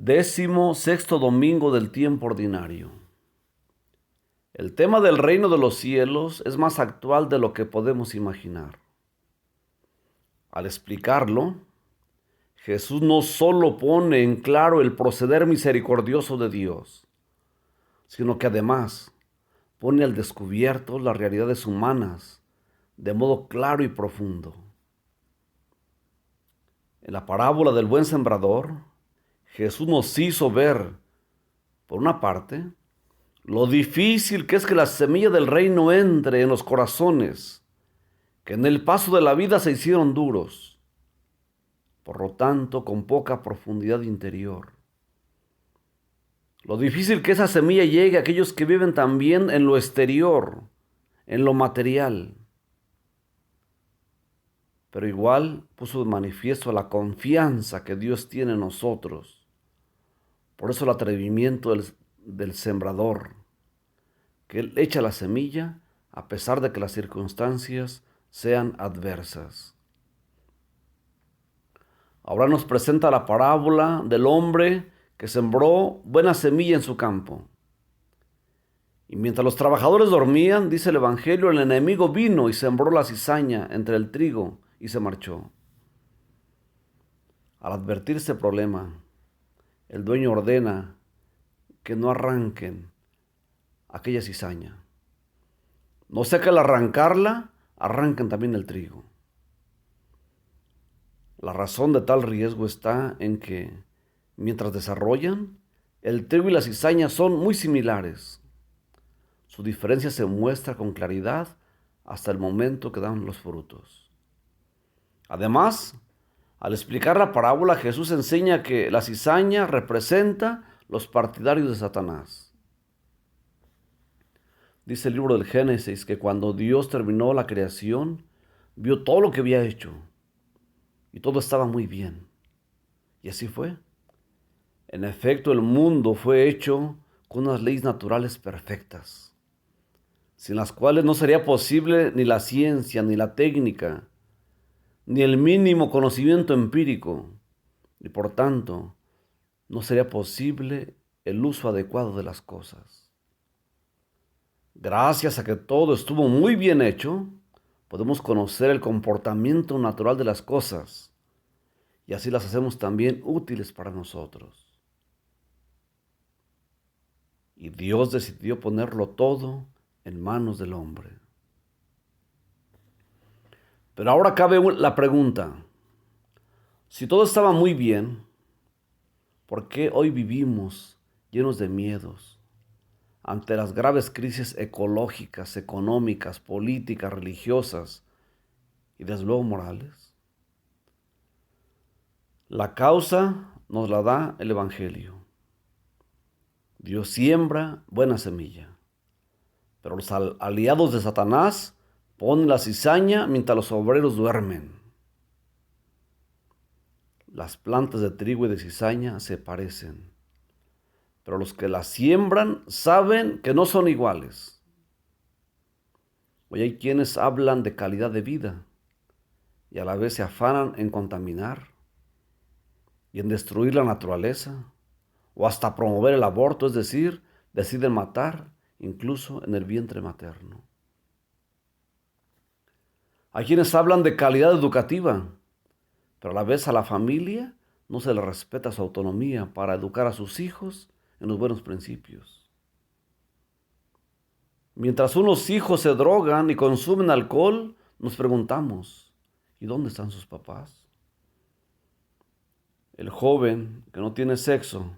16º domingo del tiempo ordinario. El tema del reino de los cielos es más actual de lo que podemos imaginar. Al explicarlo, Jesús no solo pone en claro el proceder misericordioso de Dios, sino que además pone al descubierto las realidades humanas de modo claro y profundo. En la parábola del buen sembrador, Jesús nos hizo ver, por una parte, lo difícil que es que la semilla del reino entre en los corazones, que en el paso de la vida se hicieron duros, por lo tanto con poca profundidad interior. Lo difícil que esa semilla llegue a aquellos que viven también en lo exterior, en lo material. Pero igual puso de manifiesto la confianza que Dios tiene en nosotros. Por eso el atrevimiento del sembrador, que Él echa la semilla a pesar de que las circunstancias sean adversas. Ahora nos presenta la parábola del hombre que sembró buena semilla en su campo. Y mientras los trabajadores dormían, dice el Evangelio, el enemigo vino y sembró la cizaña entre el trigo y se marchó. Al advertir este problema, el dueño ordena que no arranquen aquella cizaña. No sea que al arrancarla, arranquen también el trigo. La razón de tal riesgo está en que, mientras desarrollan, el trigo y la cizaña son muy similares. Su diferencia se muestra con claridad hasta el momento que dan los frutos. Además, al explicar la parábola, Jesús enseña que la cizaña representa los partidarios de Satanás. Dice el libro del Génesis que cuando Dios terminó la creación, vio todo lo que había hecho y todo estaba muy bien. Y así fue. En efecto, el mundo fue hecho con unas leyes naturales perfectas, sin las cuales no sería posible ni la ciencia, ni la técnica, ni el mínimo conocimiento empírico, y por tanto, no sería posible el uso adecuado de las cosas. Gracias a que todo estuvo muy bien hecho, podemos conocer el comportamiento natural de las cosas y así las hacemos también útiles para nosotros. Y Dios decidió ponerlo todo en manos del hombre. Pero ahora cabe la pregunta, si todo estaba muy bien, ¿por qué hoy vivimos llenos de miedos ante las graves crisis ecológicas, económicas, políticas, religiosas y desde luego morales? La causa nos la da el Evangelio. Dios siembra buena semilla, pero los aliados de Satanás ponen la cizaña mientras los obreros duermen. Las plantas de trigo y de cizaña se parecen, pero los que las siembran saben que no son iguales. Hoy hay quienes hablan de calidad de vida y a la vez se afanan en contaminar y en destruir la naturaleza, o hasta promover el aborto, es decir, deciden matar incluso en el vientre materno. Hay quienes hablan de calidad educativa, pero a la vez a la familia no se le respeta su autonomía para educar a sus hijos en los buenos principios. Mientras unos hijos se drogan y consumen alcohol, nos preguntamos, ¿y dónde están sus papás? El joven que no tiene sexo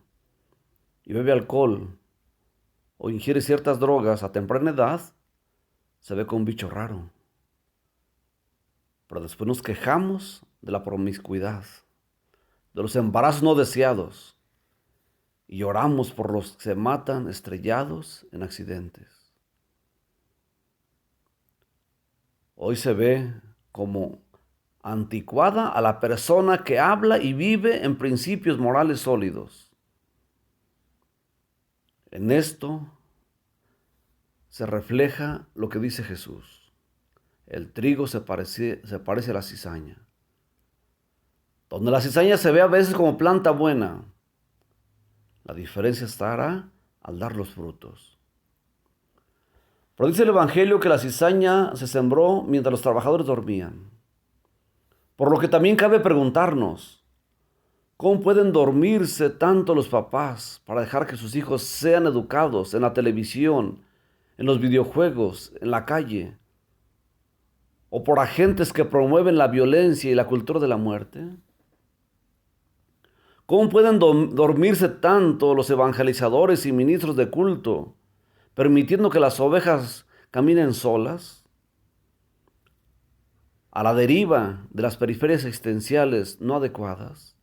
y bebe alcohol o ingiere ciertas drogas a temprana edad, se ve como un bicho raro. Pero después nos quejamos de la promiscuidad, de los embarazos no deseados, y lloramos por los que se matan estrellados en accidentes. Hoy se ve como anticuada a la persona que habla y vive en principios morales sólidos. En esto se refleja lo que dice Jesús. El trigo se parece a la cizaña. Donde la cizaña se ve a veces como planta buena, La diferencia estará al dar los frutos. Pero dice el Evangelio que la cizaña se sembró mientras los trabajadores dormían. Por lo que también cabe preguntarnos, ¿cómo pueden dormirse tanto los papás para dejar que sus hijos sean educados en la televisión, en los videojuegos, en la calle? ¿O por agentes que promueven la violencia y la cultura de la muerte? ¿Cómo pueden dormirse tanto los evangelizadores y ministros de culto, permitiendo que las ovejas caminen solas, a la deriva de las periferias existenciales no adecuadas?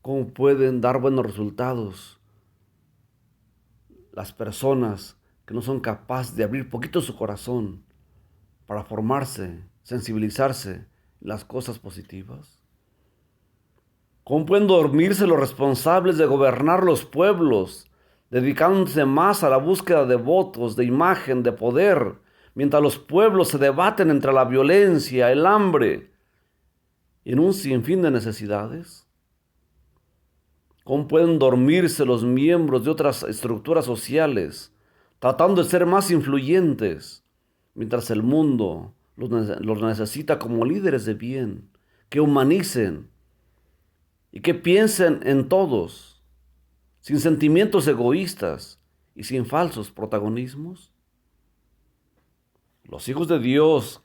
¿Cómo pueden dar buenos resultados las personas que no son capaces de abrir poquito su corazón para formarse, sensibilizarse en las cosas positivas? ¿Cómo pueden dormirse los responsables de gobernar los pueblos, dedicándose más a la búsqueda de votos, de imagen, de poder, mientras los pueblos se debaten entre la violencia, el hambre y en un sinfín de necesidades? ¿Cómo pueden dormirse los miembros de otras estructuras sociales, tratando de ser más influyentes, mientras el mundo los necesita como líderes de bien, que humanicen y que piensen en todos, sin sentimientos egoístas y sin falsos protagonismos? Los hijos de Dios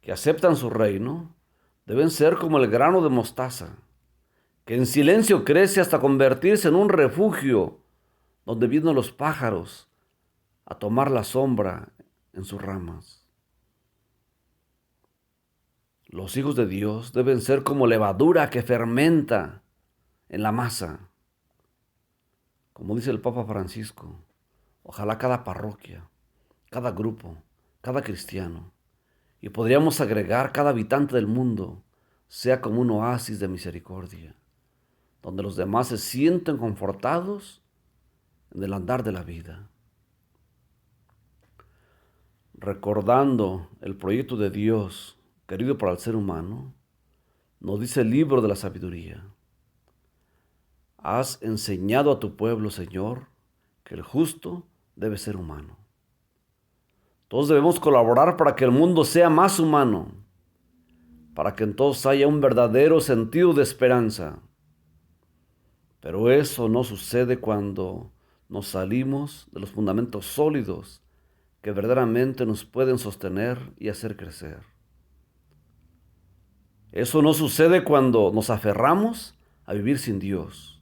que aceptan su reino deben ser como el grano de mostaza, que en silencio crece hasta convertirse en un refugio donde vienen los pájaros a tomar la sombra en sus ramas. Los hijos de Dios deben ser como levadura que fermenta en la masa. Como dice el Papa Francisco, ojalá cada parroquia, cada grupo, cada cristiano, y podríamos agregar cada habitante del mundo, sea como un oasis de misericordia, donde los demás se sienten confortados en el andar de la vida. Recordando el proyecto de Dios querido para el ser humano, nos dice el libro de la sabiduría: has enseñado a tu pueblo, Señor, que el justo debe ser humano. Todos debemos colaborar para que el mundo sea más humano, para que en todos haya un verdadero sentido de esperanza. Pero eso no sucede cuando nos salimos de los fundamentos sólidos que verdaderamente nos pueden sostener y hacer crecer. Eso no sucede cuando nos aferramos a vivir sin Dios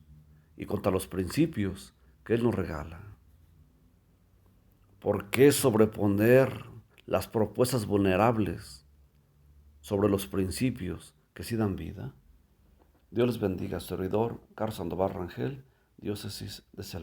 y contra los principios que Él nos regala. ¿Por qué sobreponer las propuestas vulnerables sobre los principios que sí dan vida? Dios les bendiga. Servidor Carlos Sandoval Rangel, Diócesis de Celaya.